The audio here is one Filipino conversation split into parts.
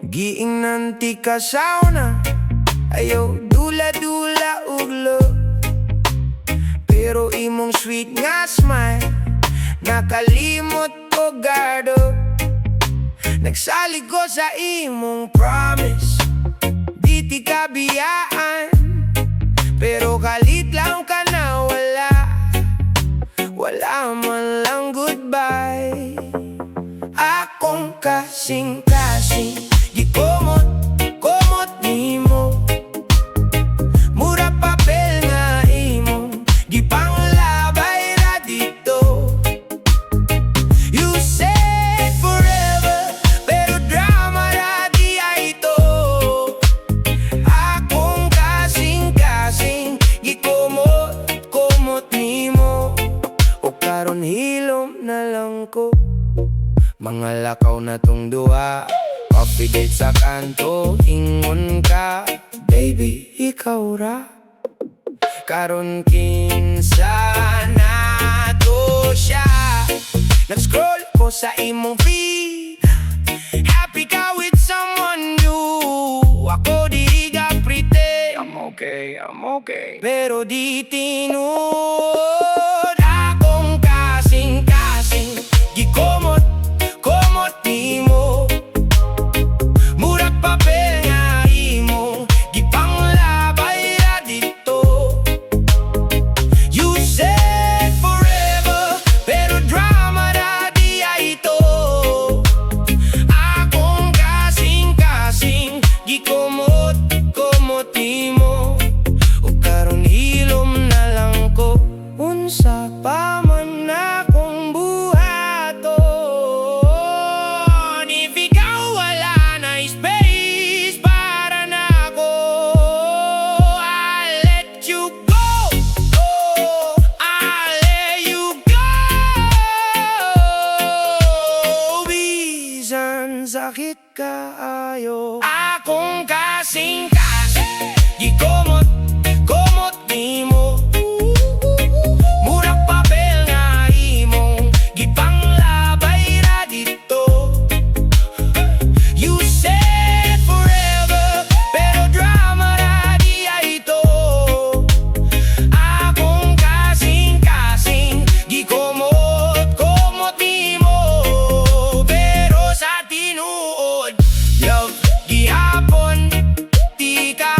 Giingnan ti ka sauna, ayaw dula-dula uglo. Pero imong sweet nga smile, nakalimot ko gardo. Nagsalig ko sa imong promise, di ti kabiyaan. Pero kalit lang ka na wala man lang goodbye. Akong kasing-kasing, gikomot nimo. Mura papel nga imong gipanglabay ra dito. You said forever, pero drama ra di ay ito. Akong kasing-kasing, gikomot nimo. O karon hilom na lang ko, mga lakaw na tong duha. Coffee date sa kanto, ingon ka, baby, ikaw ra. Karon kinsa na to siya. Nag-scroll ko sa imong feed, happy ka with someone new. Ako di ka pretend, I'm okay. Pero di tinud. Akong kasing-kasing, gikomot nimo. Murag papel nga imo, gipanglabay ra dito. You said forever, pero drama ra di ay ito. Akong kasing-kasing, gikomot nimo. O karon hilom na lang ko, unsa pa man akong buhaton. If ikaw wala na space para nako, I'll let you go. I'll let you go. Bisan sakit kaayo. Akong kasing-kasing, gikomot nimo. Murag papel nga imong gipanglabay ra dito. You said forever, pero drama ra di ay ito. Akong kasing-kasing, gikomot nimo. Pero sa tinuod, love, gihapon di ka.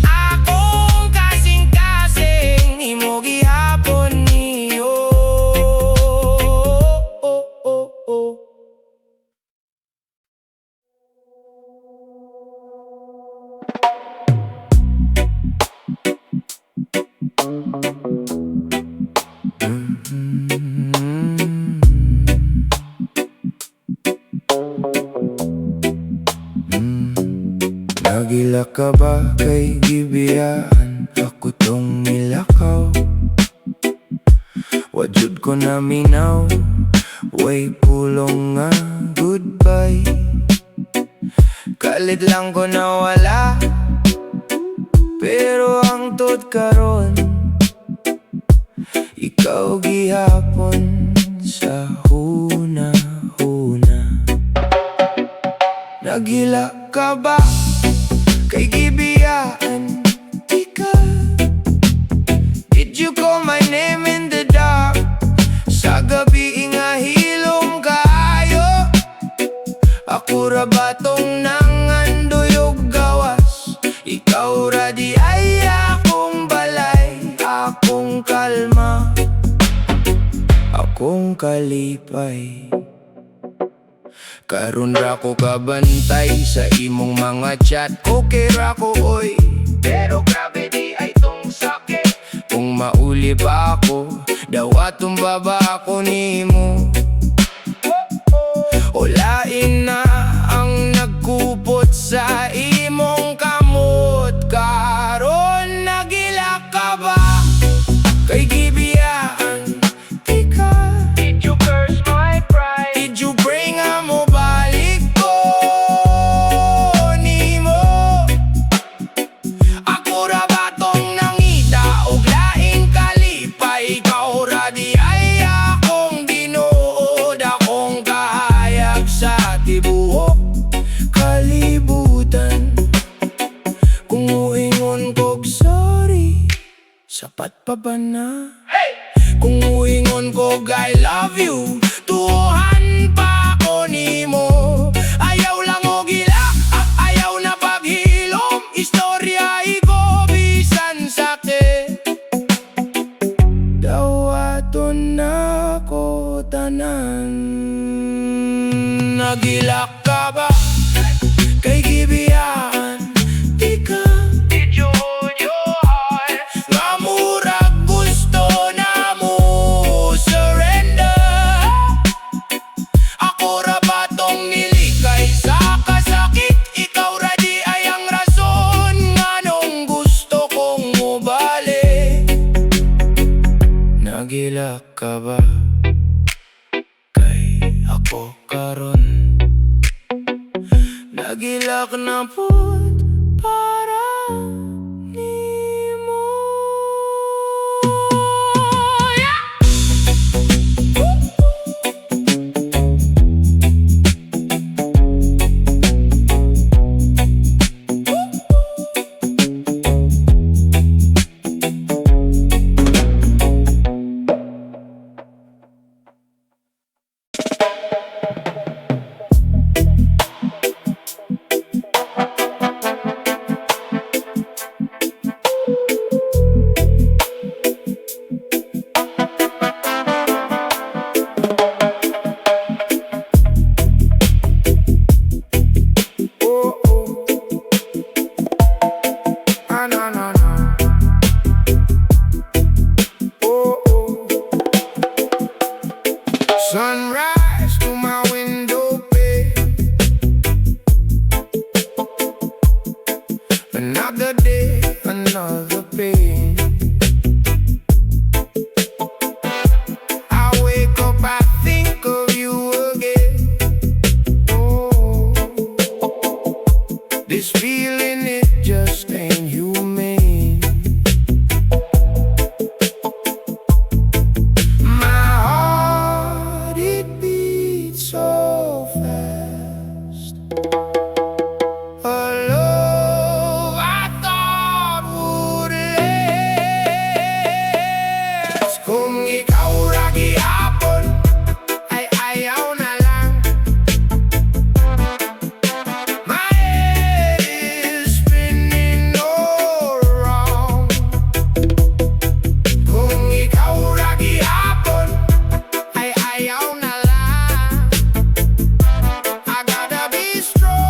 Akong kasing-kasing, imo gihapon niyo. Nagila ka ba kay gibiyaan? Ako tong nilakaw, wajud ko na minaw. Way pulong nga goodbye. Kalit lang ko nawala, pero ang tod karon, ikaw gihapon sa huna-huna. Nagila ka ba kay gibiyaan? Di ka. Did you call my name in the dark? Sa gabi nga hilom kaayo. Ako ra batong nanganduyog gawas. Ikaw ra di ay akong balay. Akong kalma, akong kalipay. Karon ra ko kabantay sa imong mga chat. Okay ra ko oy, pero grabe di ay tong sakit. Kung mauli pa ako, dawatong baba ako nimo. Olain na ang nagkupot sa imong kamot. Karon nagila ka ba kay gibiyaan? Di ka. Did you curse my pride? Did you bring a mo balik ko nimo? Ako ra batong nangita og laing kalipay. Ikaw ra di ay akong dinuod. Akong kahayag sa pa ba na? Kung uingon ko I love you, tuohan pa ko nimo. Ayaw lang o gila, ayaw na paghilom. Istorya iko bisan sakit. Dawaton na ko tanan. Nagilak ka ba? Kay gibiyaan di ka ijojohan. Nga murag gusto na mo surrender. Ako ra ba tong nilikay sa kasakit? Ikaw ra di ay ang rason nga nung gusto kong mubalik. Nagilak ka ba? Kay ako karon nagilak na pud para nimo. Sunrise to my window pane. Another day, another pain. I wake up, I think of you again. Oh, this feeling, it just ain't humane. My heart, it beats so fast. A love I thought would last. Kung ikaw ra gihapon ay ayaw na lang. My head is spinning all wrong. Kung ikaw ra gihapon ay ayaw na lang. I gotta be strong.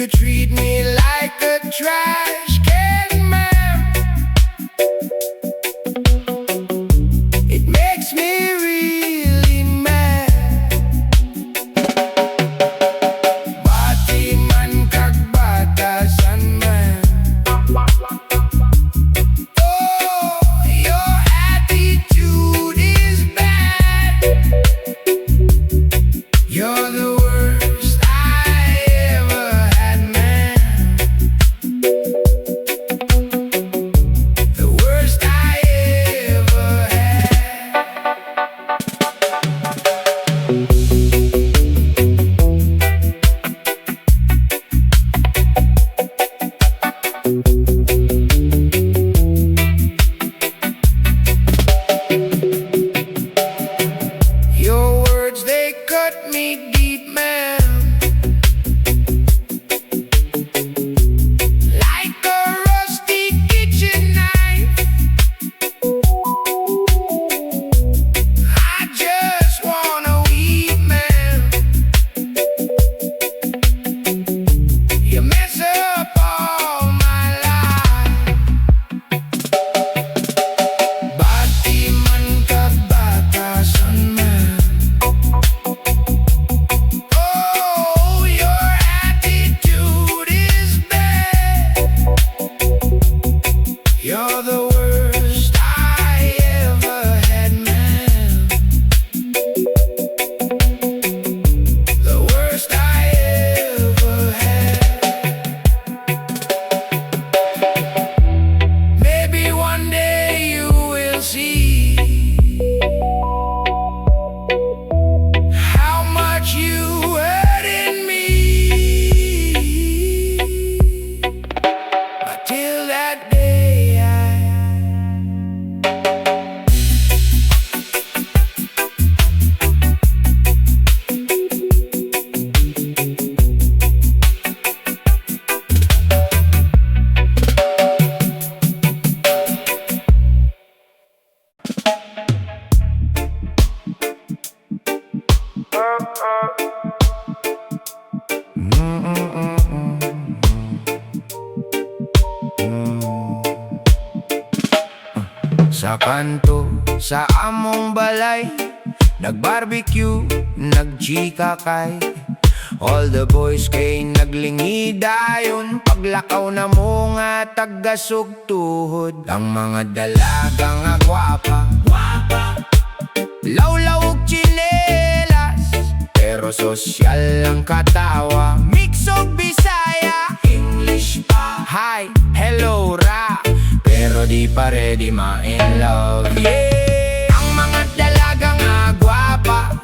You treat me like a trash can, man. It makes me really mad. Bati man kag batasan man. Oh, your attitude is bad. You're the worst I ever had, man. The worst I ever had. Your words, they cut me deep, man. Like a rusty kitchen knife. I just wanna weep, man. You mess up all my life. Bati man kag batasan man. Oh, your attitude is bad. You're the worst I ever had, man. The worst I ever had. Maybe one day you will see how much you hurt in me. But till that day, sa kanto, sa among balay, nag-barbecue, nag-chika kay. All the boys kay naglingi dayon. Paglakaw na mo nga tagasog tuhod. Ang mga dalaga nga gwapa, lawlaw og tsinelas, pero sosyal ang katawa. Mix og Bisaya, English pa. Hi, hello, ra, pero di pa ready ma-in love. Yeah, ang mga dalaga nga gwapa,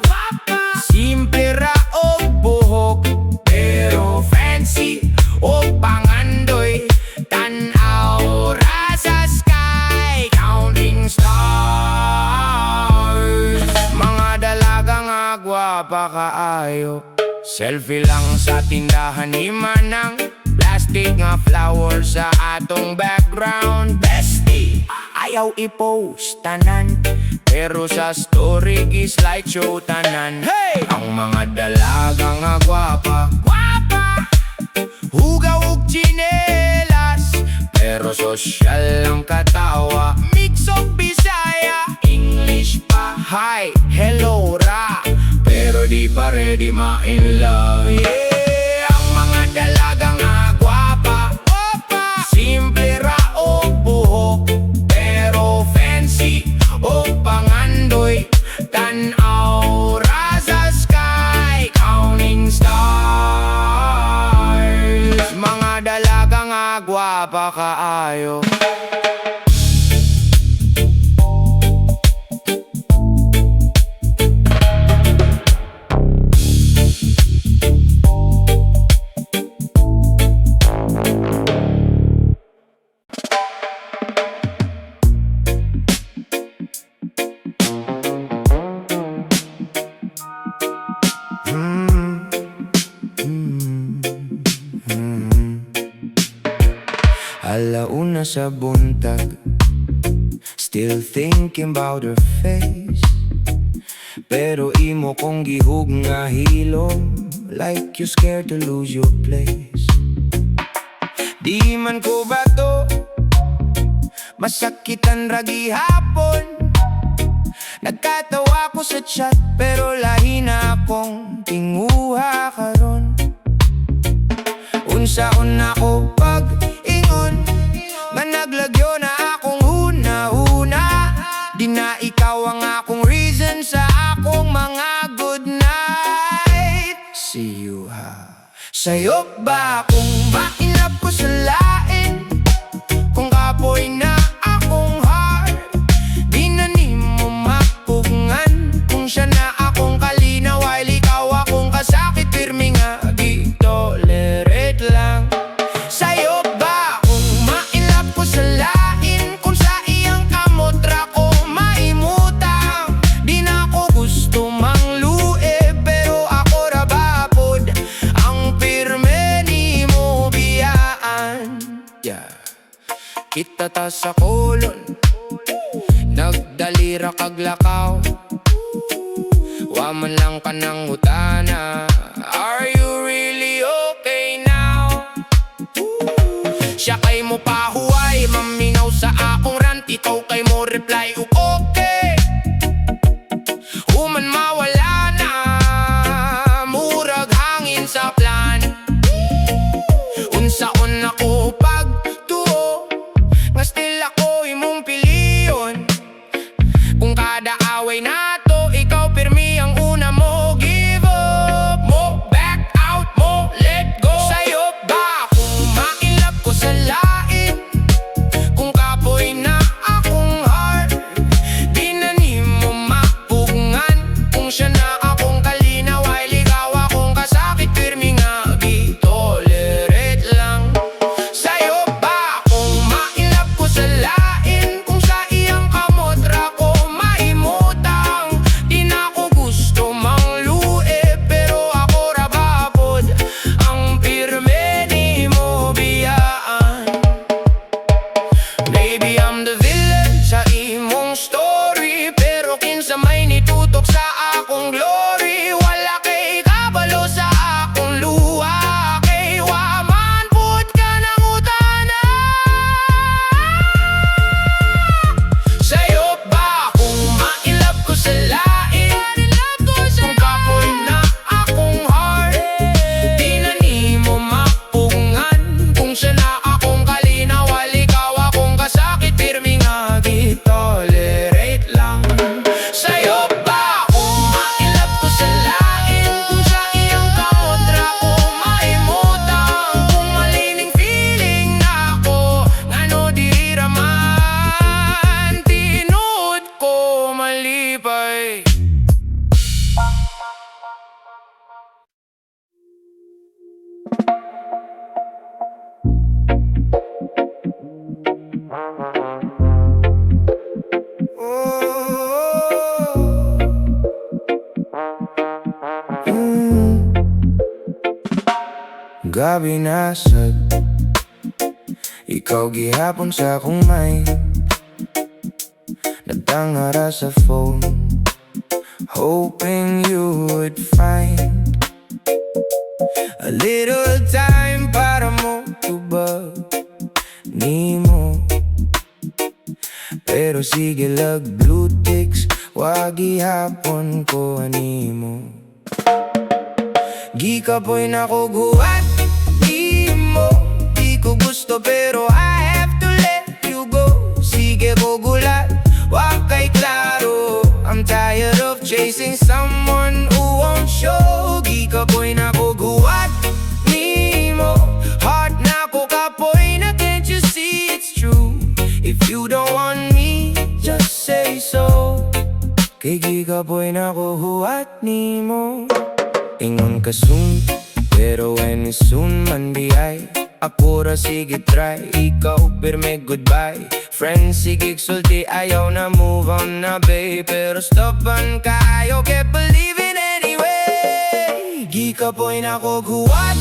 simple ra og buhok, pero fancy og pangandoy. Tan-aw ra sa sky, counting stars. Mga dalaga nga gwapa kaayo. Selfie lang sa tindahan ni Manang, plastic nga flowers sa atong background. Bestie, ayaw i-post tanan, pero sa story gi-slideshow tanan. Hey! Ang mga dalaga nga gwapa, hugaw og tsinelas, pero sosyal ang katawa. Mix og Bisaya, English pa. Hi, hello, ra, pero di pa ready ma-in love. Yeah, ang mga dalaga nga gwapa, simple ra og buhok, pero fancy og pangandoy. Tan-aw ra sa sky, counting stars. Mga dalaga nga gwapa kaayo. Alauna sa buntag, still thinking about her face. Pero imo kong gihug nga hilom, like you scared to lose your place. Di man ko ba to masakitan ragi hapon. Nagkatawa ko sa chat pero lahi na akong tinguha karon. Unsaon ako pag-ingon nga naglagyo na akong huna-huna. Di na ikaw ang akong reason sa akong mga good night. See you ha. Sayop ba kung mainap ko sa lain? Kung kapoy na akong heart, di na nimo mapugngan. Kung siya na akong kalinaw, ay ikaw akong kasakit. Pirmi nga di tolerate lang. Sayop ba kung mainap ko sa lain? Kung sa iyang kamotra ko maimutang, di na ko gusto manglue, pero ako rabapod ang pirme ni mo biyaan. Yeah. Kita ta sa kolon, nagdalira kaglakaw. Waman lang ka ng utana, are you really okay now? Siya kay mo pahuway, mamingaw sa akong rant. Ikaw kay mo reply, okay. Human mawala na, murag hangin sa plan. Unsaon ako pagtuo, nga still ako imong piliyon. Kung kada away na to, ikaw pirmi ang una mo. Give up mo, back out mo, let go. Sayop ba kung mailap ko sa lain? Kung kapoy na akong heart, di na nimo mapugngan. Kung siya na akong kalinaw, ay ligaw akong kasakit. Pirmi nga di tolerate lang. Sayop ba kung mailap ko sa lain? Kung sa iyang kamotra ko maimutang, di na ko gusto manglue, pero ako rabapod ang pirme ni mo biyaan. Maybe I'm the villain sa imong story, pero kinsa may nitutok sa akong glory. Wala kay kabalo sa akong luha, kay waman pud ka ng utana. Sayop ba kung mailap ko sa lain? Kung kapoy na akong heart, di na nimo mapungan. Kung siya na akong kalinaw, ikaw akong kasakit. Pirmi nga di tolerate lang. Sayop ba kung mailap ko sa lain? Kung sa iyang kaontra ko maimutang. Kung malining feeling na ako, ngano di raman, tinuod ko malipay. Gabi na sad, ikaw gihapon sa akong mind. Nagtangara sa phone, hoping you would find a little time para mo tubag nimo. Pero sige lag blue ticks, wag gihapon ko animo. Gikapoy na ko guwat nimo, di ko gusto pero I have to let you go. Sige ko gulat, wag kay klaro, I'm tired of chasing someone who won't show. Gikapoy na ko guwat nimo, heart na ko kapoy na, can't you see it's true? If you don't want me, just say so. Kay gikapoy na ko huwat nimo. Ingon ka soon, pero when is soon man di ay. Ako ra sige try, ikaw pirme goodbye. Friends sige sulti, ayaw na move on na babe. Pero stopan ka, ayaw kept believing anyway. Gikapoy na ko guwat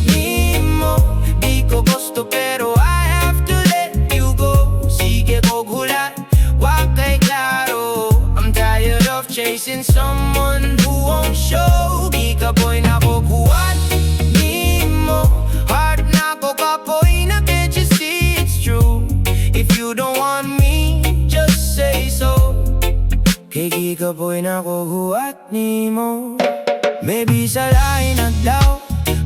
nimo, di ko gusto pero I have to let you go. Sige ko gulat, wag kay klaro, I'm tired of chasing someone who won't show. Gikapoy na ko guwat nimo, heart na ko kapoy na boy na ko huwat nimo. Maybe sa lain adlaw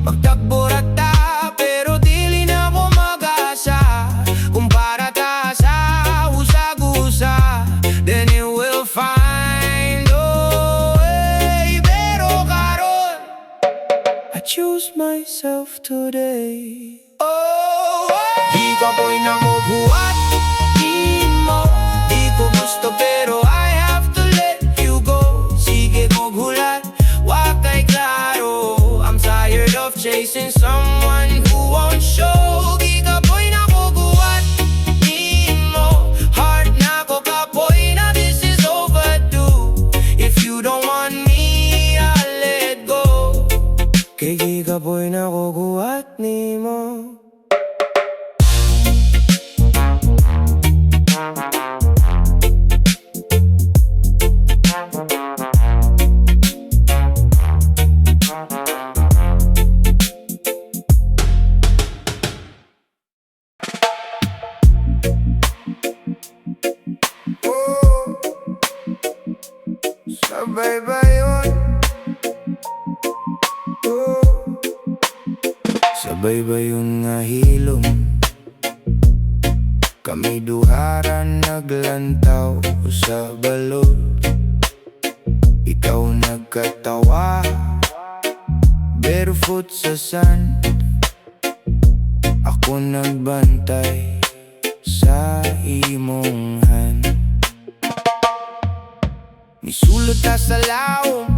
magtakbo ra ta, pero dili na ko mag-asa. Kung para ta sa usag-usa, then it will find a way. Pero karon I choose myself today. Oh, di ka boy na ko huwat nimo. Di ko gusto pero I have to let you go. Sige kog hulat, wa kay klaro. I'm tired of chasing someone who won't show. Di ka boy na ko huwat nimo. Heart na ko ka boy na this is overdue. If you don't want me, I'll let go. Kay di ka boy na ko huwat nimo. Sabay ba yun? Sabay ba yun nga hilom? Kami duharan naglantaw sa balod. Ikaw nagkatawa barefoot sa sand. Ako nagbantay sa imong hand. Nisulot ta sa laom,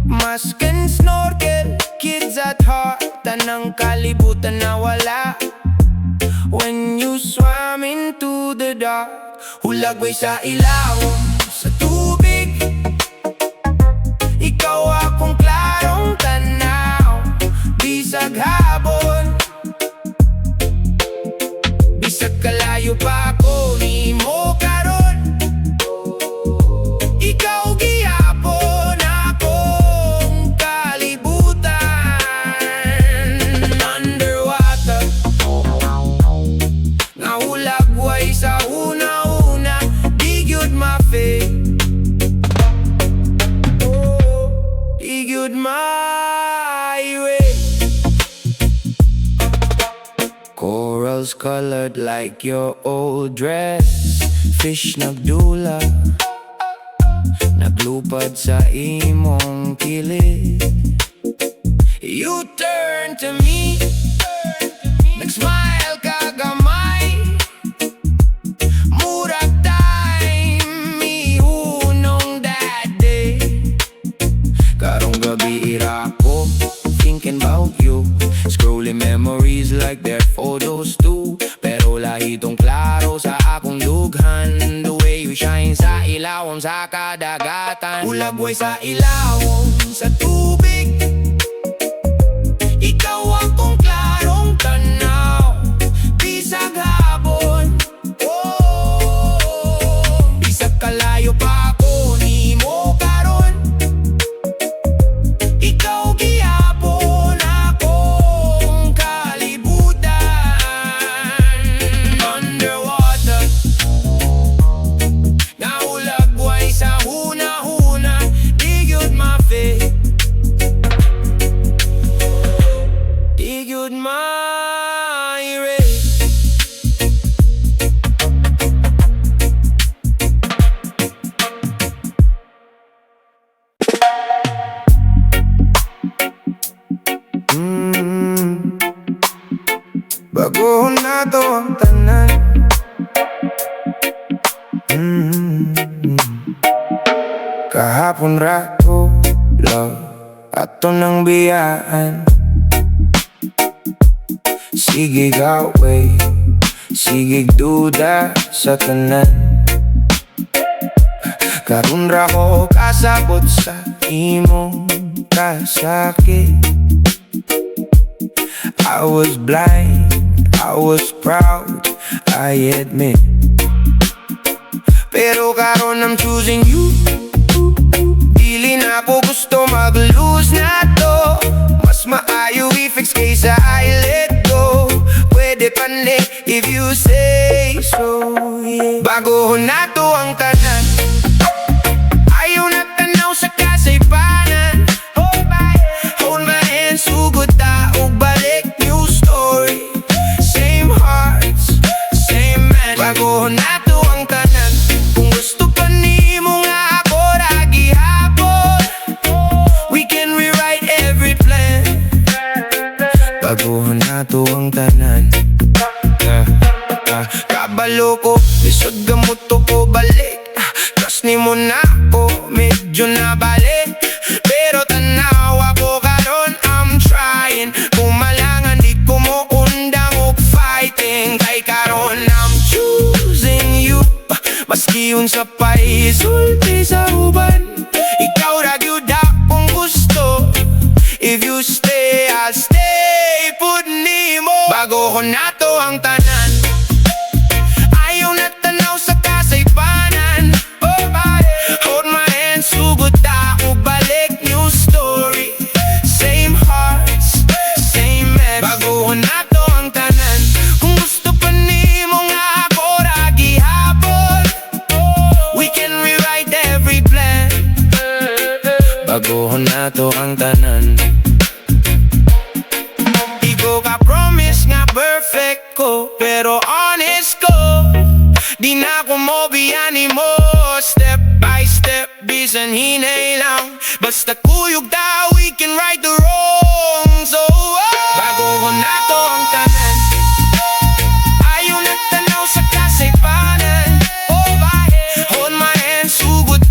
mask and snorkel, kids at heart. Tanang kalibutan na wala when you swam into the dark. Hulagway sa ilawom, sa tubig, ikaw akong klarong tanaw. Bisag habon, bisag kalayo pa ako nimo karon. Ikaw gihapon akong kalibutan. Underwater, nahulagway sa una-una. Di gyud ma-fake, di gyud ma-erase. Corals colored like your old dress. Fish nagdula, naglupad sa imong kilid. You turn to me, nag-smile ka gamay. Murag time, ihunong that day. Karong gabi ira ko, thinking about you. Scrolling memories like they're photos too. Pero lahitong klaro sa akong dughan. The way you shine sa ilawom sa kadagatan. Ulagway sa ilawom, sa tubig, ikaw akong klarong tanaw. Bisag habon, bisag kalayo pa ako nimo karon. Ikaw gihapon akong kalibutan. Underwater, nahulagway sa huna-huna. Di gyud ma-fake, di gyud ma-erase. Baguhon na to ang tanan. Kahapon rato, love, ato nang biyaan. Sige gaway, sige duda sa tanan. Karun ra ko kasabot sa imong kasakit. I was blind, I was proud, I admit. Pero karon I'm choosing you. Dili na ko gusto mag-lose na to. Mas maayo i-fix kaysa I let go. Pwede panli if you say so, yeah. Bago na to ang tanan, ayaw na tanan. baguhan nato ang tanan. Kabalo ko, lisod gamot ko balik. Trust ni mo na ako, medyo nabalik. Pero tanawa ko karon, I'm trying. Kumalangan di ko mo undang o fighting. Kay karon I'm choosing you. Maski yun sa paisulti sa uban, ikaw ra gyud akong gusto. If you stay, I'll stay. Pud nimo bago ko nato ang tanan. Ayaw na tanaw sa kasaypanan. Oh my, hold my hand, sugod ako balik. New story, same hearts, same men. Bago ko nato ang tanan. Kung gusto pa nimo nga ako ra gihapon, we can rewrite every plan. Bago ko nato ang tanan. Igo ka promise nga perfect ko, pero honest ko, di na ko mobiyanin mo. Step by step, bisan hinay lang. Basta kuyog daw, we can right the wrong. So bago ko nato ang tanan. Ayaw na tanaw sa kasaypanan. Oh my, hold my hand, sugod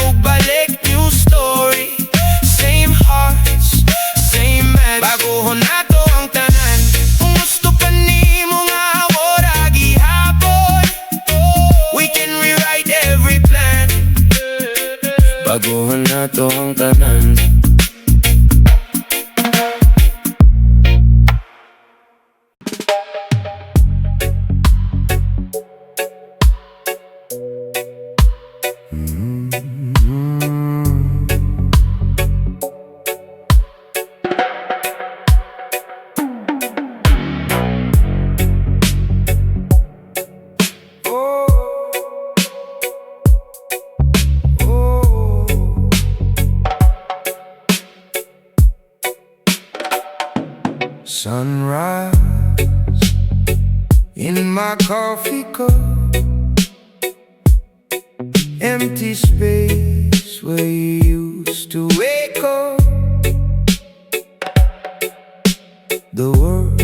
og balik. New story, same hearts, same men. Bago ko nato ang tanan. Kung gusto pa nimo nga ako ra gihapon, we can rewrite every plan. Bago ko nato ang tanan. Sunrise in my coffee cup, empty space where you used to wake up. The world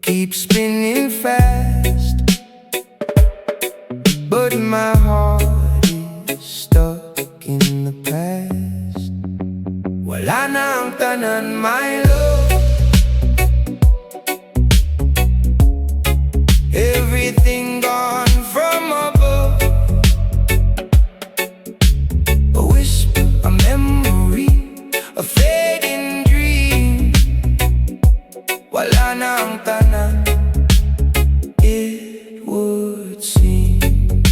keeps spinning fast, but my heart is stuck in the past. Wala na ang tanan, my love. Everything gone from above. A whisper, a memory, a fading dream. Wala na ang tanan, it would seem.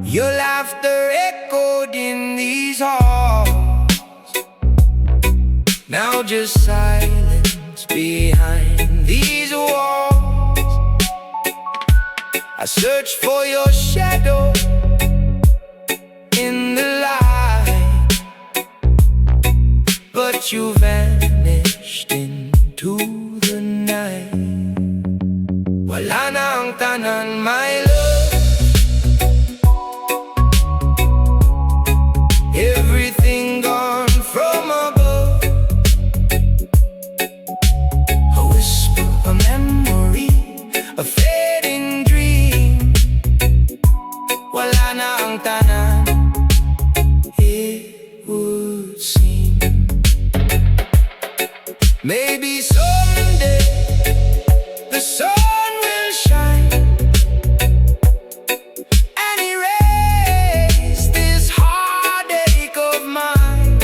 Your laughter echoed in these halls. Now just silence behind these walls. I search for your shadow in the light, but you vanished into the night. Wala na ang tanan, my love. Everything gone from above. A whisper, a memory, a fading dream. Wala na ang tanan, it would seem. Maybe someday the sun will shine and erase this heartache of mine.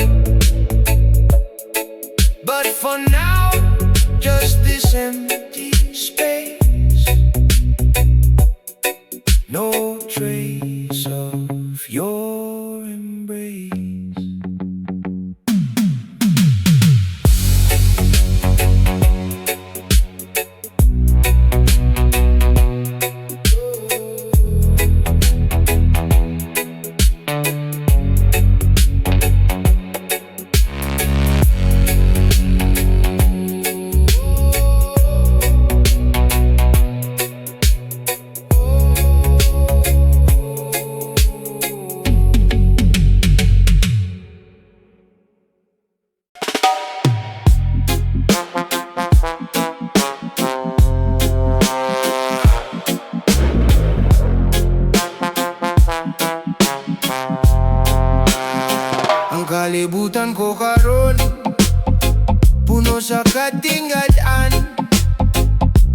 But for now, just this empty space. No trace of your embrace. mo sa katingalan,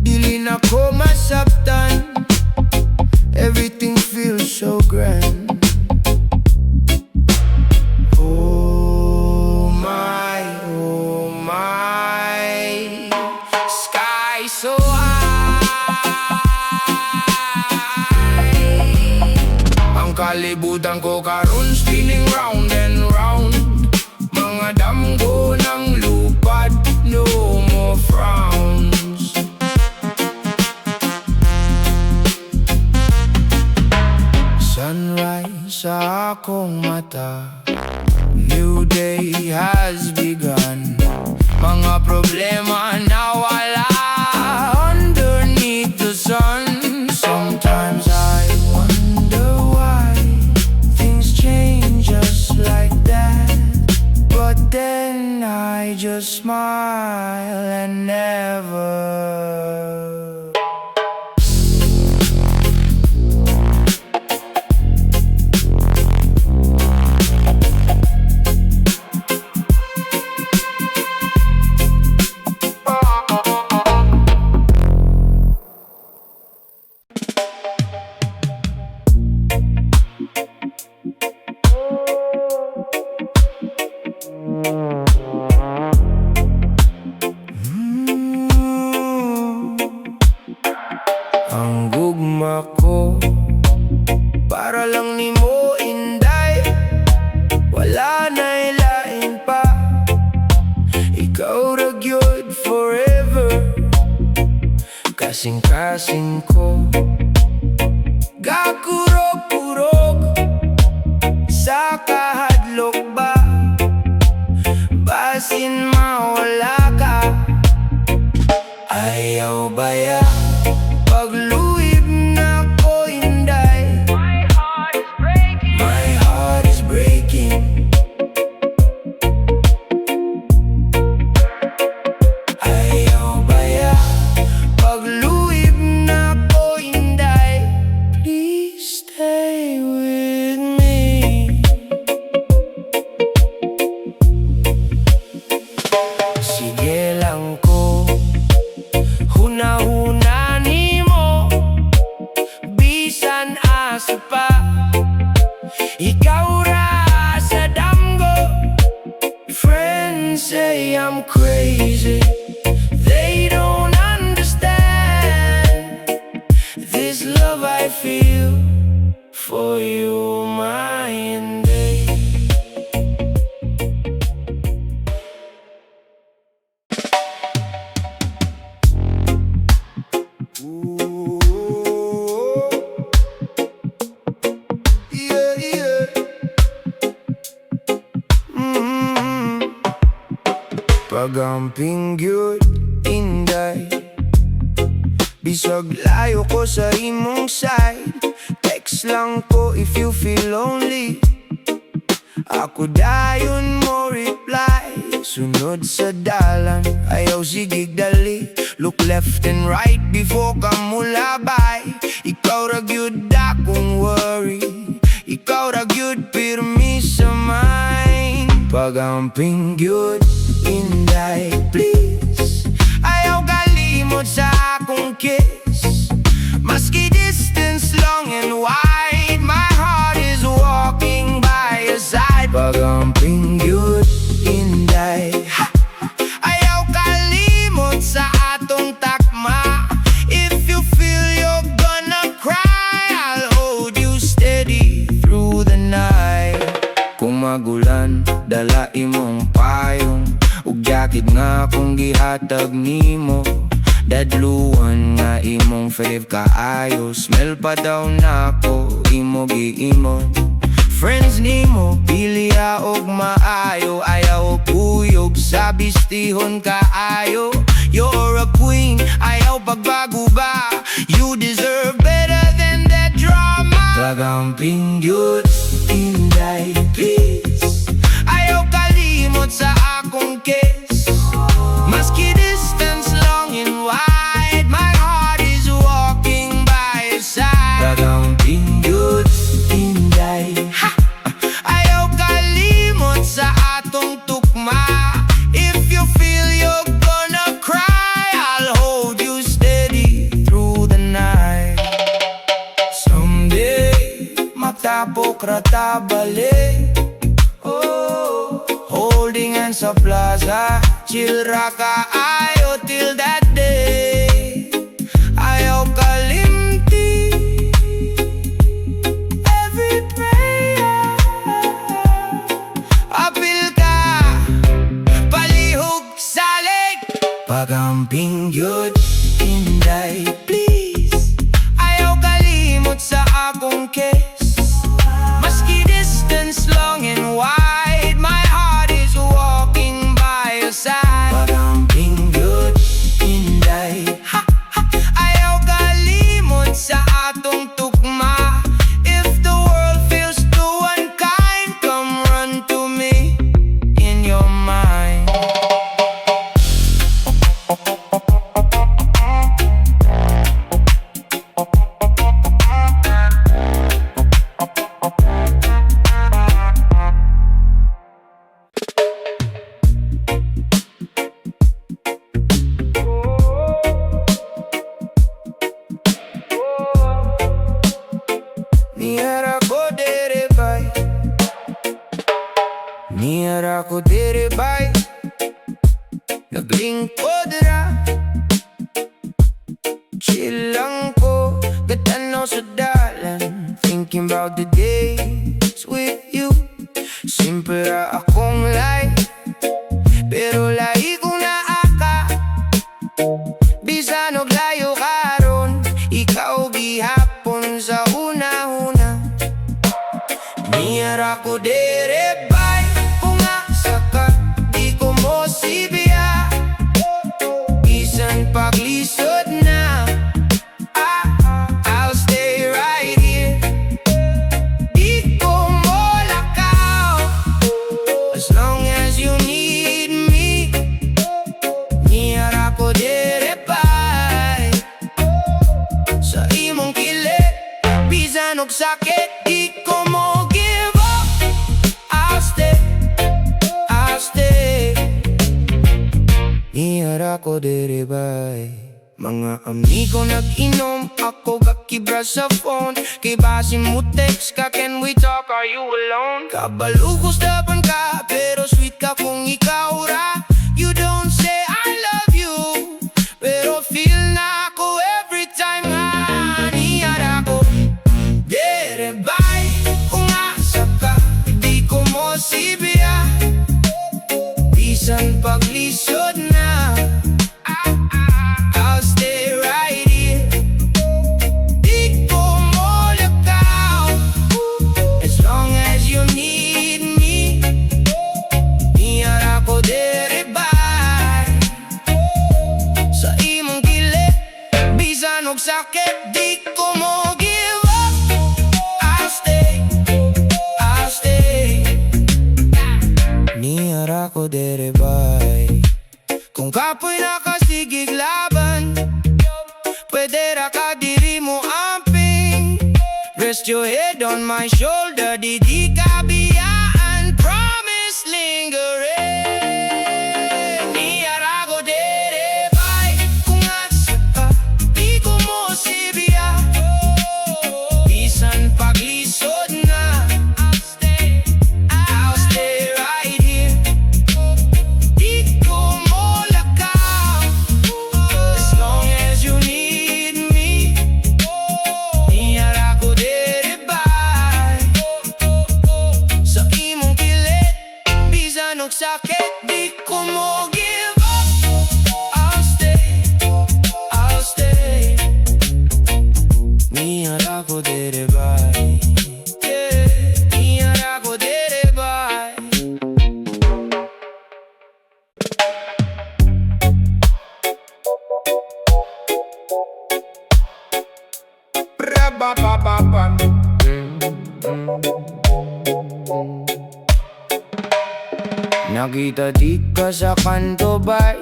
dili na ko masabtan. Everything feels so grand. Oh my, sky so high. Ang kalibutan ko karon spinning round and round. Mga damgo ng lupad, no more frowns. Sunrise sa akong mata, new day has begun. Mga problema nawala underneath the sun. Sometimes I wonder why things change just like that, but then I just smile and never. Ang gugma ko para lang ni mo inday, wala na ilain pa. Ikaw ra gyud forever, kasing-kasing ko. Gakurog-kurog sa kahadlok ba, basin mawala ka. Ayaw baya pagluib na ko inday. My heart is breaking. Ayaw baya pagluib na ko inday. Please stay with me. Sige lang ko, huna-huna nimo, bisan asa pa. Ikaw ra sa damgo. Friends say I'm crazy, they don't understand this love I feel for you, my day. Pagamping gyud inday, bisag layo ko sa imong side. Text lang ko if you feel lonely, ako dayon mo reply. Sunod sa dalan, ayaw sigig dali. Look left and right before ka mulabay. Ikaw ra gyud akong worry, ikaw ra gyud pirmi sa mind. Pagamping gyud inday, please, ayaw kalimot sa akong kiss. Maski distance long and wide, my heart is walking by your side. Pagamping gyud inday, ayaw kalimot sa atong takma. If you feel you're gonna cry, I'll hold you steady through the night. Kung magulan, dala imong payong, ug jacket nga kung gihatag nimo. Dadluan nga imong fave kaayo, smell pa daw nako imo giimon. Friends nimo pili og maayo, ayaw kuyog sa bistihon kaayo. You're a queen, ayaw pagbago ba, you deserve better than that drama. Pagamping gyud inday, please, ayaw kalimot sa akong kiss. Maski distance long and wide, my heart is walking by your side. Pagamping gyud inday, ayaw kalimot sa atong tukma. If you feel you're rata balik. Oh, holding hands sa plaza, chill ra kaayo till that day. Ayaw kalimti every prayer. Apil ka, palihog salig, pagamping yun, hinday please. Ayaw kalimot sa akong kiss. Maski distance long and wide, my heart is walking by your side. Pagamping yun, hinday. Ayaw kalimot sa atong tukma. If the world feels too unkind, come run to me in your mind. Niyara ko dere bay, naglingkod ra. Chill lang ko, gatanaw sa dalan, thinking about the days with you. Simple ra akong life, pero lahi kong naaka. Bisan og layo karon, ikaw gihapon sa una-una. Niyara ko dere bay, Sibia, bisan paglisod na, I'll stay right here. Di ko mo lakaw, as long as you need me. Niyara ko dere bay, sa imong kilit, bisan og sakit, di ko mo give up. I'll stay, I'll stay. Niyara ko dere bay. Mga amigo nag-inom, ako gakibra sa phone. Kay basin mo text ka, can we talk, are you alone? Kabalugos dapan ka, pero sweet ka kung ikaw ra. You don't say I love you, pero feel na ako every time nga. Niyara ko dere bay, kung asa ka, di ko mo sibya. Bisan paglisod na, I'll stay right here. Di ko mo lakaw, as long as you need me. Niyara ko dere bay, sa imong kilit, bisan og sakit, di ko mo give up. I'll stay, I'll stay. Niyara ko dere bay, kung kapoy nakasigig laban, pwede ra ka diri mo amping. Rest your head on my shoulder, di ka biyaan, promise lingering. Niyara ko dere bay, kung asa ka, di ko mo sibya. Bisan paglisod na, I'll stay right here. Di ko mo lakaw, as long as you need me. Niyara ko dere bay, sa imong kilit, bisan og sakit, di ko mo give up. I'll stay, I'll stay. Niyara ko dere bay, yeah. Niyara ko dere bay. Ba-ba-ba-bam. Nakita di ka sa kanto bay,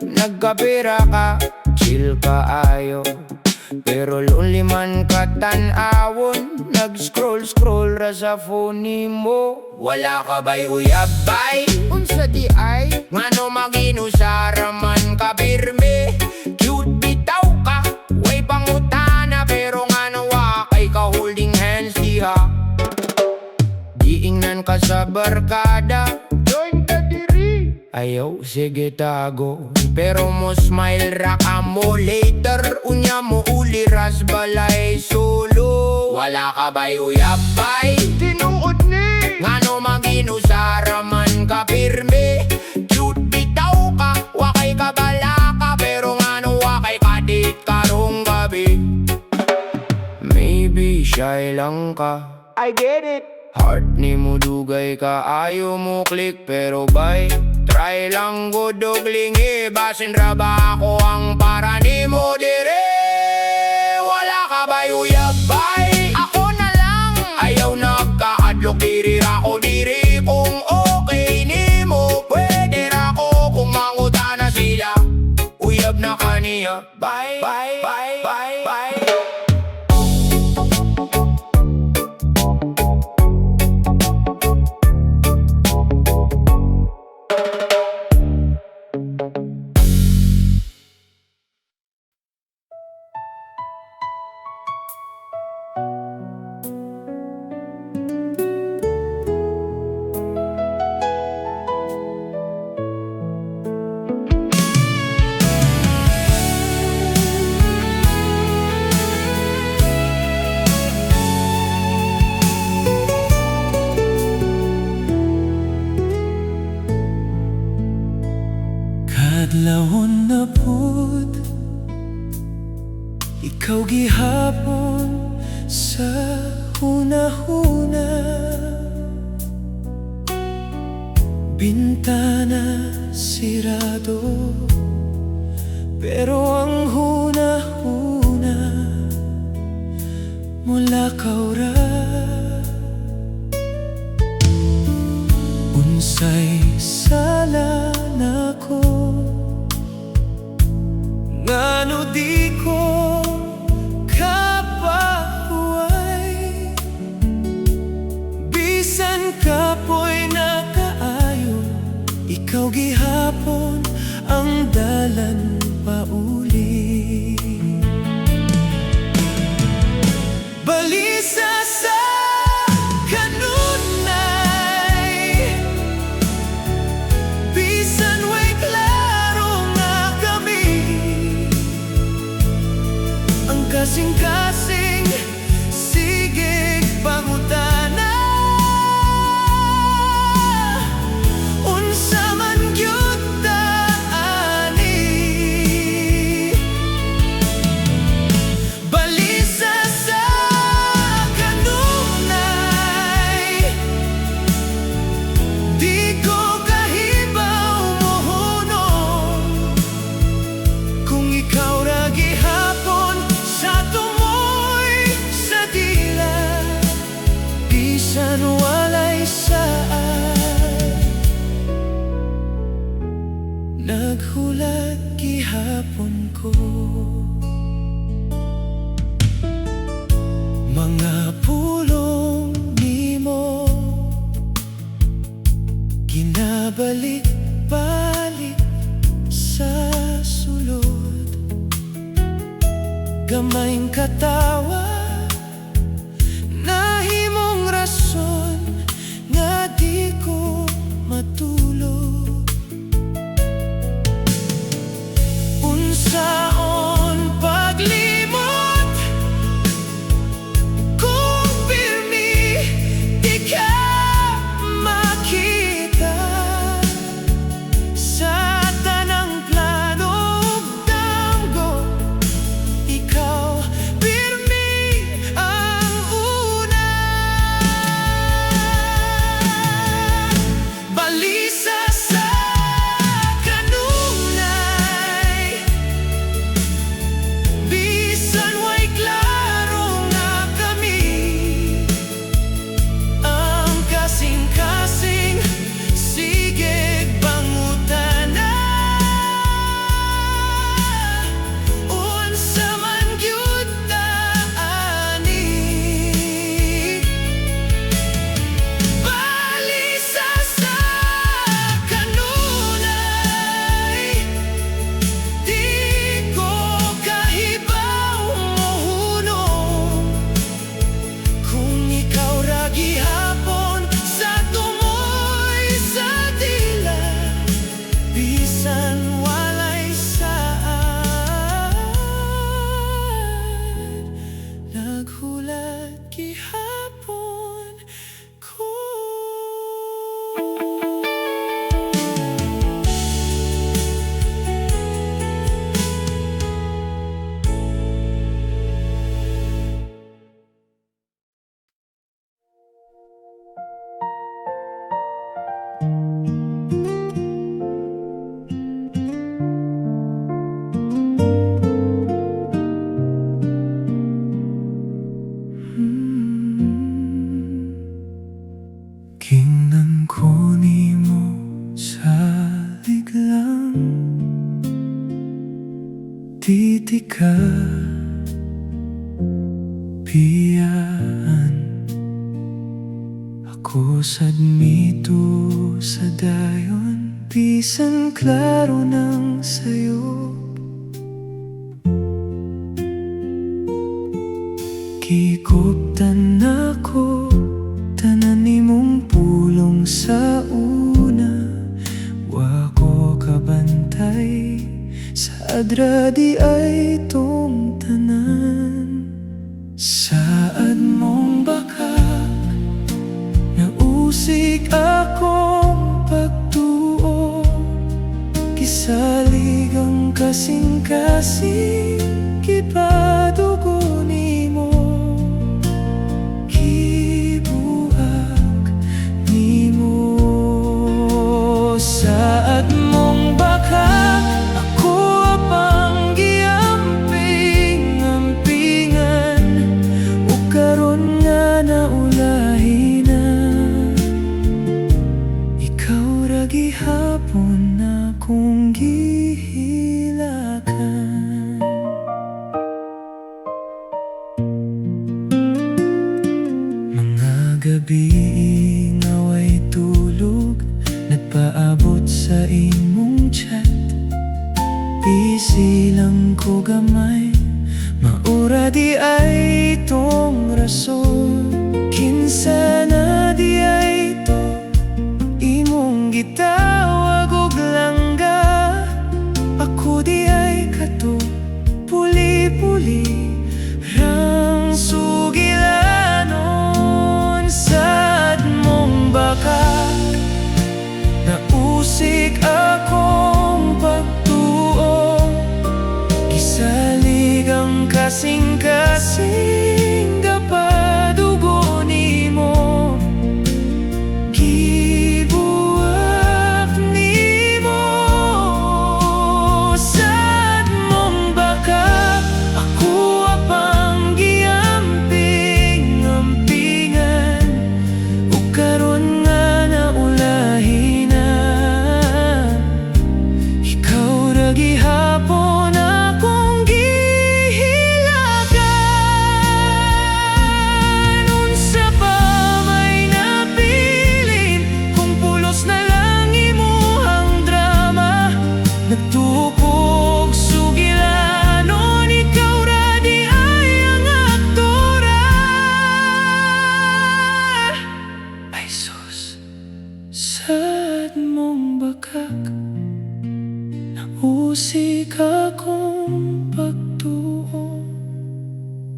nagkapira ka, chill ka ayo. Pero lonely man ka tan-awon, nag-scroll ra sa phone mo. Wala ka ba'y uyab bay? Unsa di ay? Ngano mag-inusara man ka birme? Cute bitaw ka, way pangutana, pero ngano wa kay ka holding hands diha. sige tago. Pero mo smile ra ka mo later. Unya mo uli ras balay solo. Wala ka ba'y uyab ba'y tinuod ni ngano maginusara man ka pirme. Cute bitaw ka, wakay ka bala ka. Pero ngano wakay ka dit karong gabi. Maybe shy lang ka, I get it. Heart ni mo dugay ka, ayaw mo click. Pero bye, try lang go doglingi. Basin ra ba ako ang para ni mo dire. Wala ka ba'y uyab bye? Ako na lang, ayaw nagka-adlock diri ra ko diri. Kung okay ni mo, pwede ra ko. Kung manguta na sila, uyab na kaniya. Bye, bye, bye, bye, bye. Kadlawon na pud ikaw gihapon sa hunahuna. Bintana sirado, pero ang hunahuna mula kaura. Unsay sala nako ngano di ko kapahuay. Bisan kapoy na kaayo, ikaw gihapon ang dalan pauli. Balisa sa kanunay, bisan way klaro nga kami. Ang kasing-kasing sige pangutana. Unsa man gyud ta ani, balisa sa kanunay. Di ko kahibaw mohunong kung ikaw ra gihapon sa tumoy sa dila. Bisan walay saan, naghulat gihapon ko. Mga pulong nimo ginabalik-balik sa sulod. Gamayng katawa, nahimong rason nga di ko matulog. Unsaon paglimot kung pirmi di ka makita. Sa tanang plano ug damgo, ikaw pirmi di ka biyaan. Ako sad mito sa dayon, bisan klaro ng sayo. Kikuptan ako, tanan nimong pulong sa una. Wa ko kabantay, sa adra di ay tong tanan. Saad mong bakak, nausik akong pagtuo. Kisalig ang kasing-kasing, kipadugo nimo. Kibuak nimo. Saad mong bakak, ako apang giamping-ampingan. O karon nga naulahi na, ikaw ra gihapon na kong gihilakan. Mga gabi ngaway tulog, nagpaabot sa imong chat. Busy lang ko gamay, maura di ay tong rason. Kinsa na di ay to, imong gitawag og langga. Ako di ay kato, puli-puli rang sugilanon. Sad mong baka, nausik akong pagtuo. Kisalig ang kasing-kasing, gapadugo nimo. Gibuak nimo. Sad mong baka, ako apang giamping-ampingan. O karon nga naulahi na, ikaw ra gihapon akong gihilakan. Unsa pa may napilin, kung pulos na lang imuhang drama. Nagtukog sugilanon, ikaw ra di ay ang aktora. Ay sus, sad mong bakak, nausik akong pagtuo.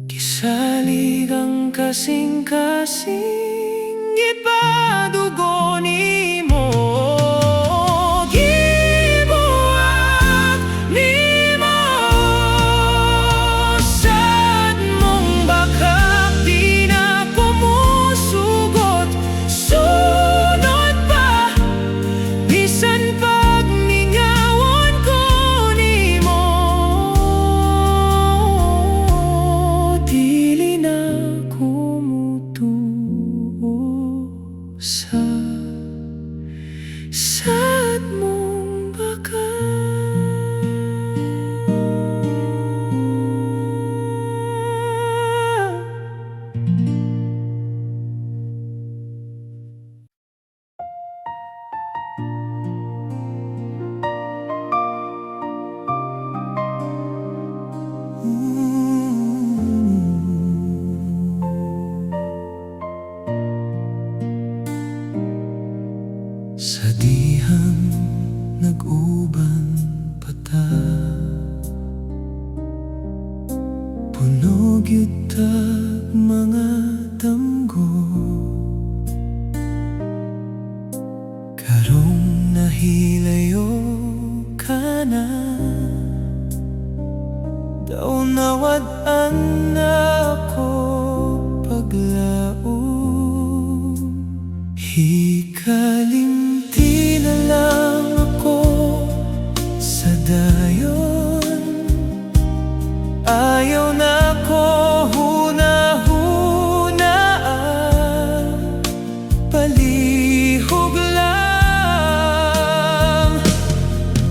Kisalig ang kasing-kasing, ipadugo nimo. Gibuak nimo. Sad mong bakak, di na ko musugot. Sunod pa, bisan pagmingawon ko nimo. Dili na kumutuo sa sad mong bakak. Sa dihang nag-uban pata, punog yutag mga damgo. Karong nahilayo ka na, daw nawad-an na ako paglaom. Hikalimti na lang ako sa dayon. Ayaw na ko huna-hunaan, palihog lang.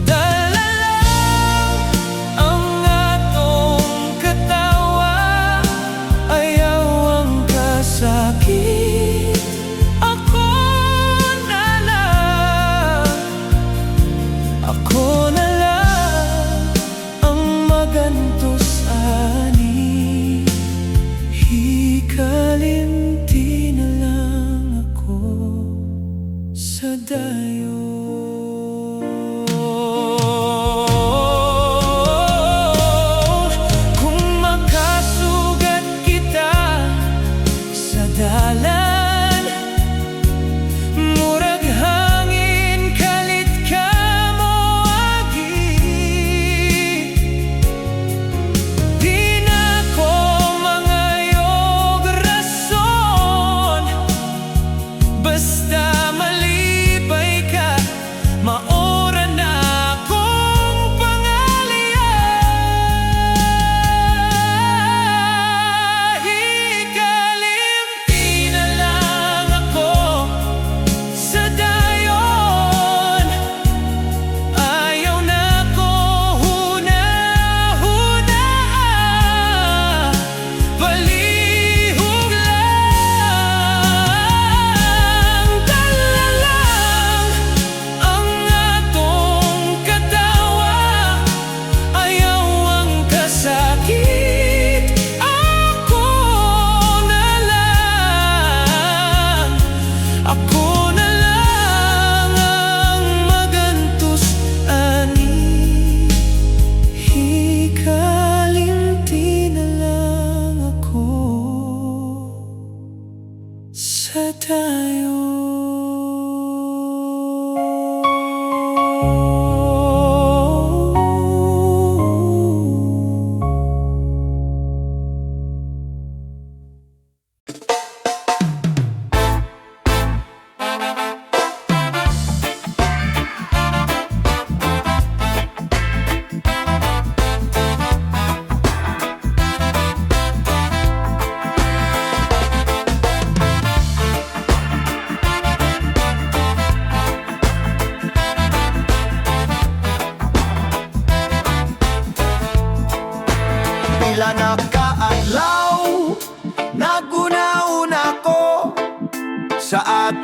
Dala lang ang atong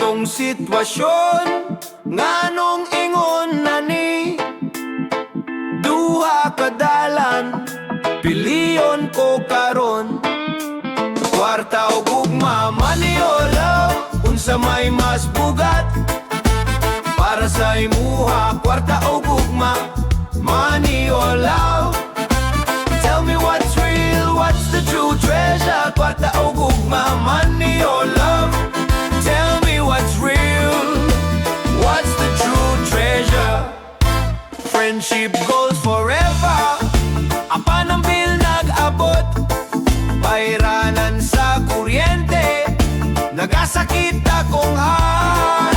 kayong sitwasyon, nganong ingon na ni duha kadalan, piliyon ko karon. Kwarta o gugma, money o love, unsa may mas bugat para sa imuha. Kwarta o gugma, money or love. Tell me what's real, what's the true treasure? Kwarta o gugma, money or love. Tell me what's real, what's the true treasure? Friendship goes forever, apan ang bill nag-abot. Bayranan sa kuryente, nagasakit akong heart.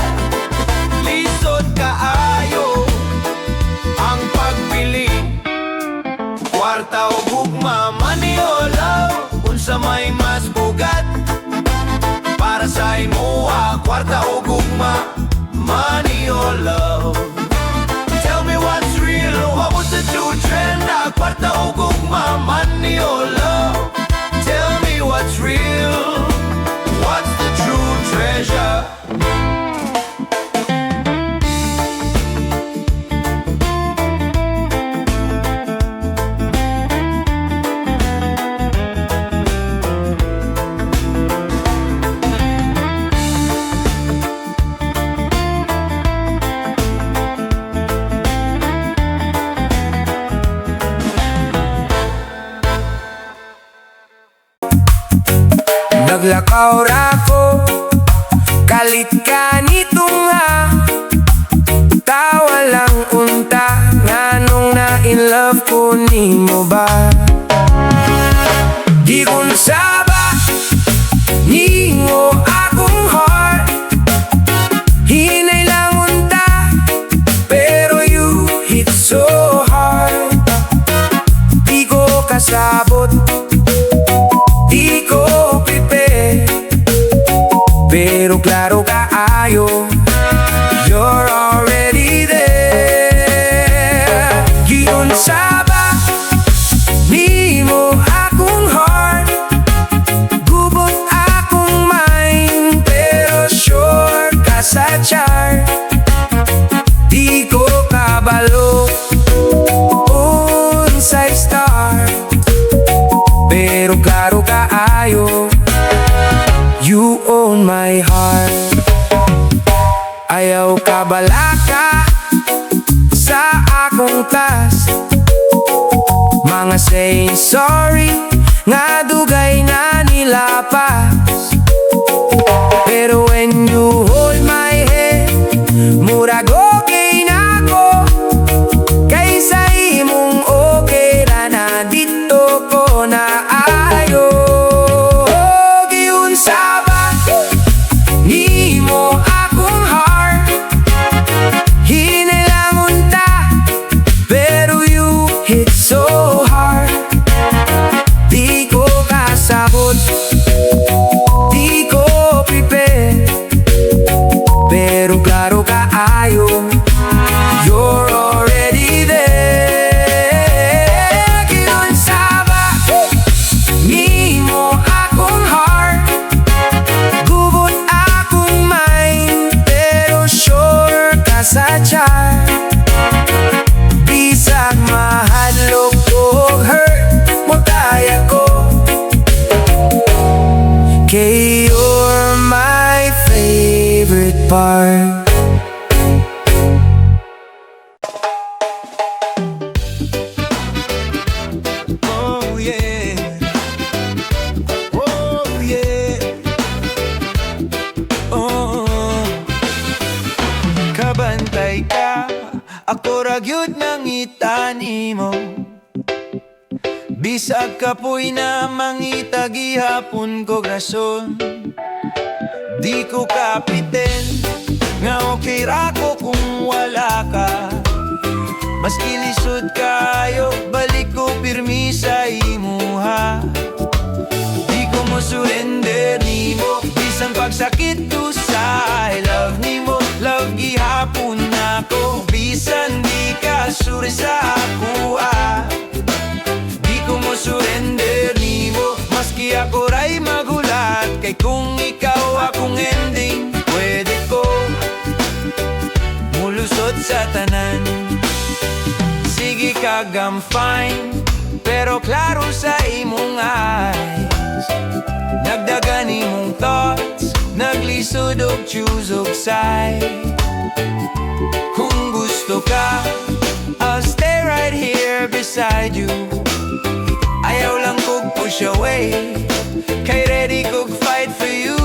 Lisod kaayo ang pagpili, kwarta o gugma, money o love. Unsa may mas bugat para sa imuha. Kwarta o gugma, money or love. Tell me what's real, what was the true trend? Kwarta o gugma, money or love. Tell me what's real, what's the true treasure? Naglakaw rako, kalit ka nitong ha. Tawa lang unta, nganong na in love ko nimo ba? Di kun saba, ningo akong heart. Hinay lang unta, pero you hit so hard. Di ko kasabot, di ko prepare, pero klaro kaayo, you're already there. Giyon saba, nimo akong heart, gubot akong mind, pero sure ka sa char. Di ko kabalo, unsay star, pero klaro kaayo, you own my heart. Ayaw ka balaka sa akong tas, mga saying sorry nga dugay na nilapas. Pero when you hold my hand, murag okay na ko, kaysa imong okay ra na dito ko na ayo. Giun saba, nimo akong heart. Hinay lang unta, pero you hit so hard. Di ko kasabot, di ko prepare, pero klaro kaayo, you're already there. Giun saba, nimo akong heart, gubot akong mind, pero sure ka sa char. Bisag mahadlok o hurt mo kaya ko, kay you're my favorite part. Oh yeah, oh yeah, oh. Kabantay ka, ako ragyod nang itani mo. Bisag kapoy na mangita gihapon ko rason. Di ko kapiten nga okay ra ko kung wala ka. Mas kilisod kayo, balik ko pirmi sa imuha. Di ko mo surrender nimo, bisan pagsakit ko sa I love nimo. Love gihapon ako, bisan di ka sure sa ako Di ko mo surrender nimo, maski ako ray magulat. Kay kung ikaw akong ending, pwede kag I'm fine, pero klaro sa imong eyes. Nagdagan imong thoughts, naglisod og choose og side. Kung gusto ka, I'll stay right here beside you. Ayaw lang kog push away, kay ready kog fight for you.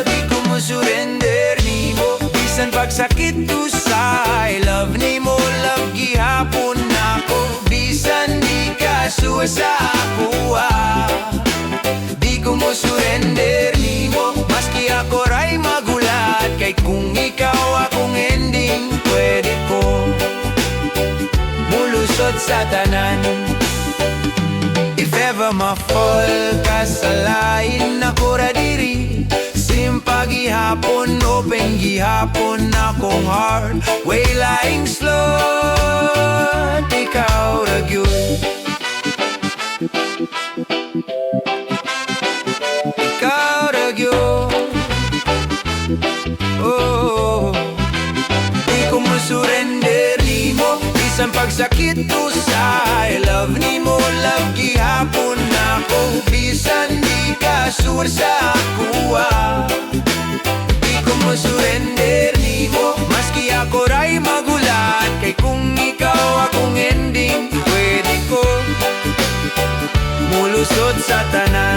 Di ko mo surrender nimo, bisan pagsakit usay. Love nimo, love gihapon ako, bisan di ka suwa sa ako. Di ko mo surrender nimo, maski ako ray magulat. Kay kung ikaw akong ending, pwede ko mulusot sa tanan. If ever ma-fall ka sa lain, ako ra diri. Simpa gihapon, open gihapon akong heart. Way lying slow, ikaw ra gyud. Ikaw ra gyud. Oh, di ko mo surrender nimo, bisan pagsakit usay. Love nimo, love gihapon ako, bisan di ka suwar sa ako. Di ko mo surrender nimo, maski ako ray magulat. Kay kung ikaw akong ending, pwede ko mulusot sa tanan.